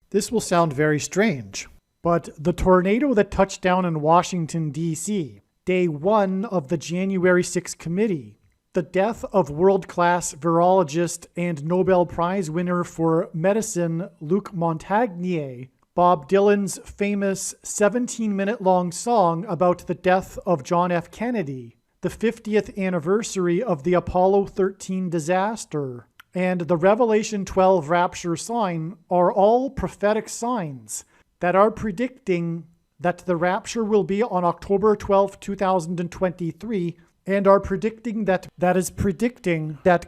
This will sound very strange, but the tornado that touched down in Washington, D.C., day 1 of the January 6 committee, the death of world-class virologist and Nobel Prize winner for medicine Luc Montagnier, Bob Dylan's famous 17-minute-long song about the death of John F. Kennedy, the 50th anniversary of the Apollo 13 disaster, and the Revelation 12 rapture sign are all prophetic signs that are predicting that the rapture will be on October 12, 2023, and are predicting that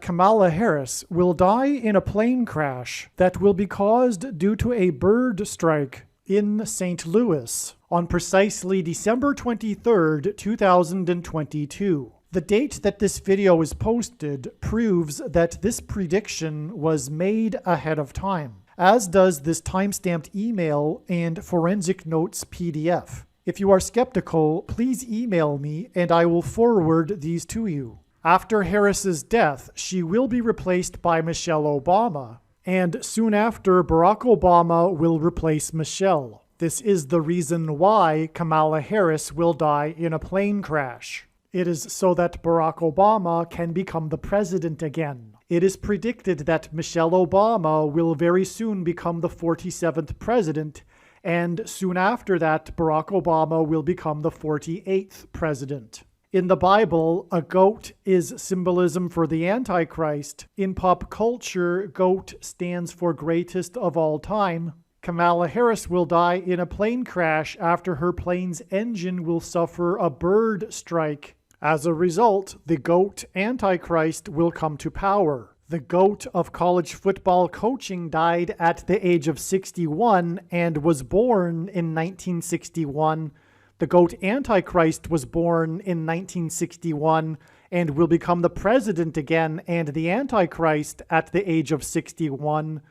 Kamala Harris will die in a plane crash that will be caused due to a bird strike in St. Louis on precisely December 23, 2022. The date that this video is posted proves that this prediction was made ahead of time, as does this timestamped email and forensic notes PDF. If you are skeptical, please email me and I will forward these to you. After Harris's death, she will be replaced by Michelle Obama, and soon after, Barack Obama will replace Michelle. This is the reason why Kamala Harris will die in a plane crash. It is so that Barack Obama can become the president again. It is predicted that Michelle Obama will very soon become the 47th president, and soon after that, Barack Obama will become the 48th president. In the Bible, a goat is symbolism for the Antichrist. In pop culture, goat stands for greatest of all time. Kamala Harris will die in a plane crash after her plane's engine will suffer a bird strike. As a result, the GOAT Antichrist will come to power. The GOAT of college football coaching died at the age of 61 and was born in 1961. The GOAT Antichrist was born in 1961 and will become the president again and the Antichrist at the age of 61.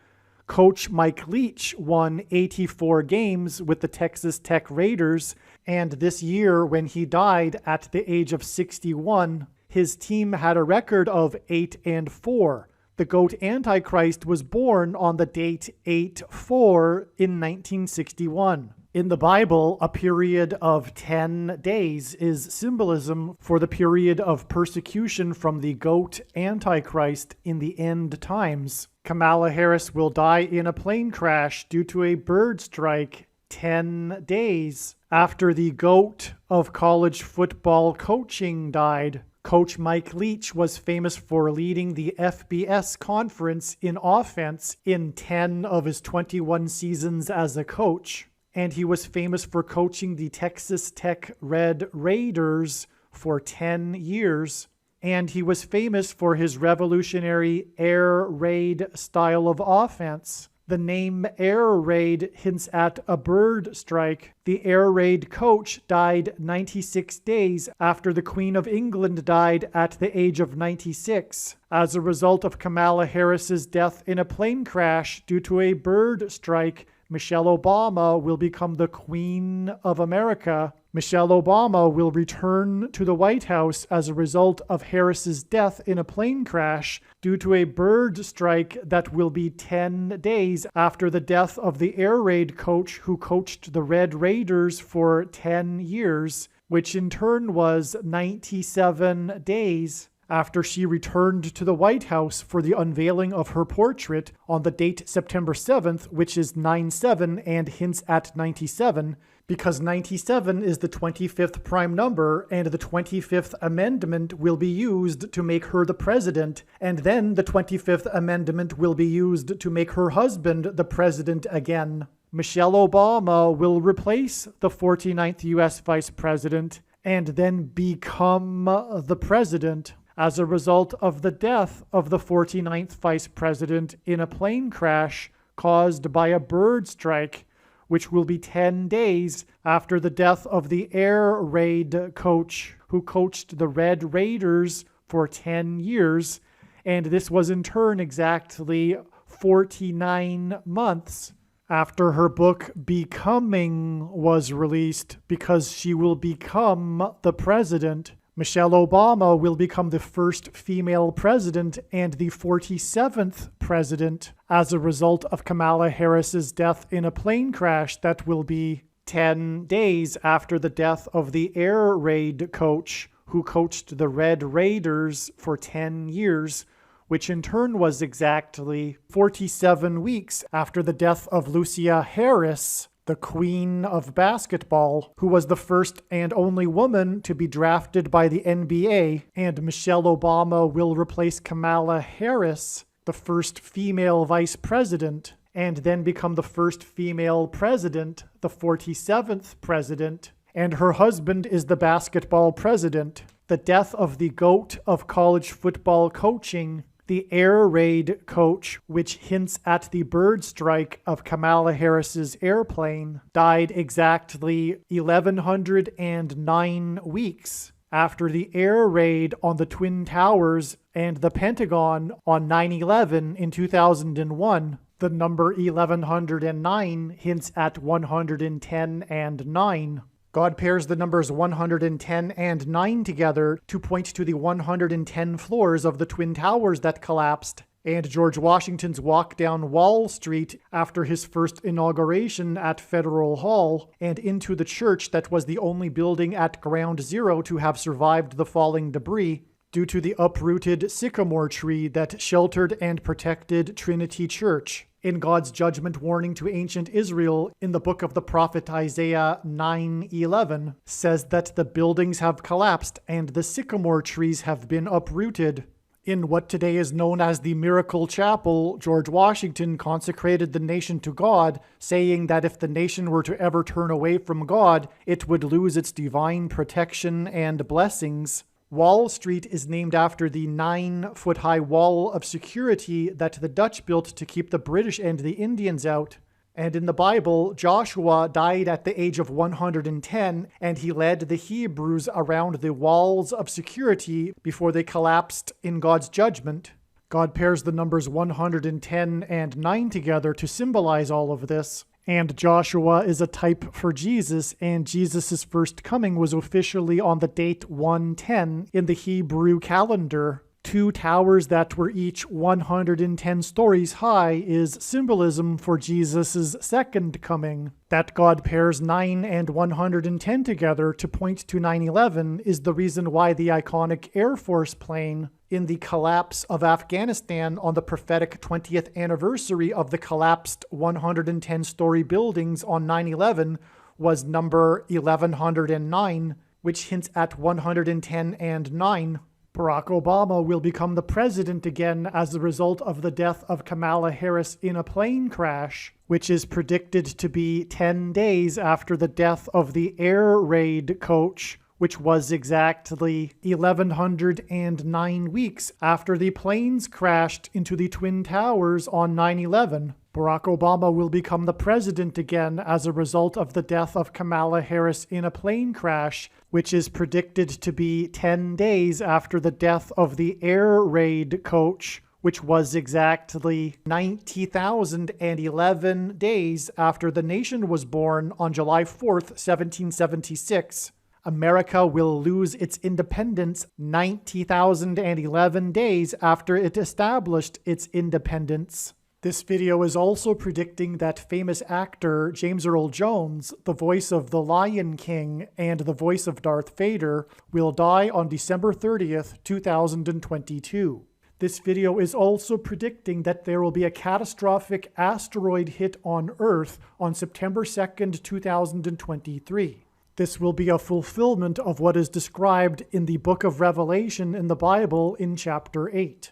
Coach Mike Leach won 84 games with the Texas Tech Raiders, and this year, when he died at the age of 61, his team had a record of 8-4. The GOAT Antichrist was born on the date 8/4 in 1961. In the Bible, a period of 10 days is symbolism for the period of persecution from the GOAT Antichrist in the end times. Kamala Harris will die in a plane crash due to a bird strike 10 days after the GOAT of college football coaching died. Coach Mike Leach was famous for leading the FBS conference in offense in 10 of his 21 seasons as a coach. And he was famous for coaching the Texas Tech Red Raiders for 10 years. And he was famous for his revolutionary air raid style of offense. The name air raid hints at a bird strike. The air raid coach died 96 days after the Queen of England died at the age of 96, as a result of Kamala Harris's death in a plane crash due to a bird strike. Michelle Obama will become the Queen of America. Michelle Obama will return to the White House as a result of Harris's death in a plane crash due to a bird strike that will be 10 days after the death of the air raid coach who coached the Red Raiders for 10 years, which in turn was 97 days after she returned to the White House for the unveiling of her portrait on the date September 7th, which is 9/7 and hints at 97, because 97 is the 25th prime number, and the 25th Amendment will be used to make her the president, and then the 25th Amendment will be used to make her husband the president again. Michelle Obama will replace the 49th U.S. Vice President and then become the president as a result of the death of the 49th Vice President in a plane crash caused by a bird strike, which will be 10 days after the death of the air raid coach who coached the Red Raiders for 10 years, and this was in turn exactly 49 months after her book Becoming was released, because she will become the president. Michelle Obama will become the first female president and the 47th president as a result of Kamala Harris's death in a plane crash that will be 10 days after the death of the air raid coach who coached the Red Raiders for 10 years, which in turn was exactly 47 weeks after the death of Lucia Harris, the queen of basketball, who was the first and only woman to be drafted by the NBA, and Michelle Obama will replace Kamala Harris, the first female vice president, and then become the first female president, the 47th president, and her husband is the basketball president. The death of the GOAT of college football coaching, the air raid coach, which hints at the bird strike of Kamala Harris's airplane, died exactly 1,109 weeks after the air raid on the Twin Towers and the Pentagon on 9/11 in 2001. The number 1109 hints at 110 and 9. God pairs the numbers 110 and 9 together to point to the 110 floors of the Twin Towers that collapsed, and George Washington's walk down Wall Street after his first inauguration at Federal Hall, and into the church that was the only building at Ground Zero to have survived the falling debris, due to the uprooted sycamore tree that sheltered and protected Trinity Church. In God's judgment warning to ancient Israel in the book of the prophet Isaiah 9:11 says that the buildings have collapsed and the sycamore trees have been uprooted. In what today is known as the Miracle Chapel, George Washington consecrated the nation to God, saying that if the nation were to ever turn away from God, it would lose its divine protection and blessings. Wall Street is named after the 9-foot-high wall of security that the Dutch built to keep the British and the Indians out. And in the Bible, Joshua died at the age of 110, and he led the Hebrews around the walls of security before they collapsed in God's judgment. God pairs the numbers 110 and 9 together to symbolize all of this. And Joshua is a type for Jesus, and Jesus' first coming was officially on the date 110 in the Hebrew calendar. 2 towers that were each 110 stories high is symbolism for Jesus' second coming. That God pairs 9 and 110 together to point to 9/11 is the reason why the iconic Air Force plane in the collapse of Afghanistan on the prophetic 20th anniversary of the collapsed 110-story buildings on 9/11 was number 1109, which hints at 110 and 9. Barack Obama will become the president again as a result of the death of Kamala Harris in a plane crash, which is predicted to be 10 days after the death of the air raid coach, which was exactly 1,109 weeks after the planes crashed into the Twin Towers on 9/11. Barack Obama will become the president again as a result of the death of Kamala Harris in a plane crash, which is predicted to be 10 days after the death of the air raid coach, which was exactly 90,011 days after the nation was born on July 4th, 1776. America will lose its independence 90,011 days after it established its independence. This video is also predicting that famous actor James Earl Jones, the voice of the Lion King and the voice of Darth Vader, will die on December 30th, 2022. This video is also predicting that there will be a catastrophic asteroid hit on Earth on September 2nd, 2023. This will be a fulfillment of what is described in the book of Revelation in the Bible in chapter 8.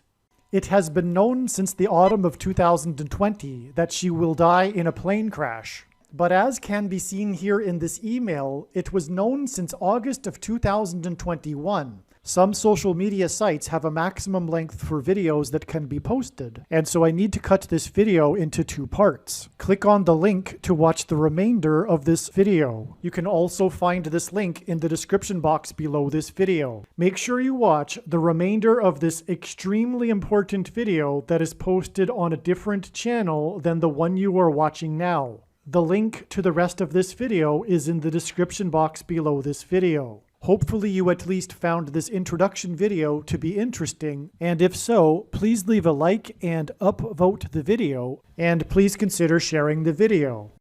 It has been known since the autumn of 2020 that she will die in a plane crash. But as can be seen here in this email, it was known since August of 2021. Some social media sites have a maximum length for videos that can be posted, and so I need to cut this video into 2 parts. Click on the link to watch the remainder of this video. You can also find this link in the description box below this video. Make sure you watch the remainder of this extremely important video that is posted on a different channel than the one you are watching now. The link to the rest of this video is in the description box below this video. Hopefully you at least found this introduction video to be interesting, and if so, please leave a like and upvote the video, and please consider sharing the video.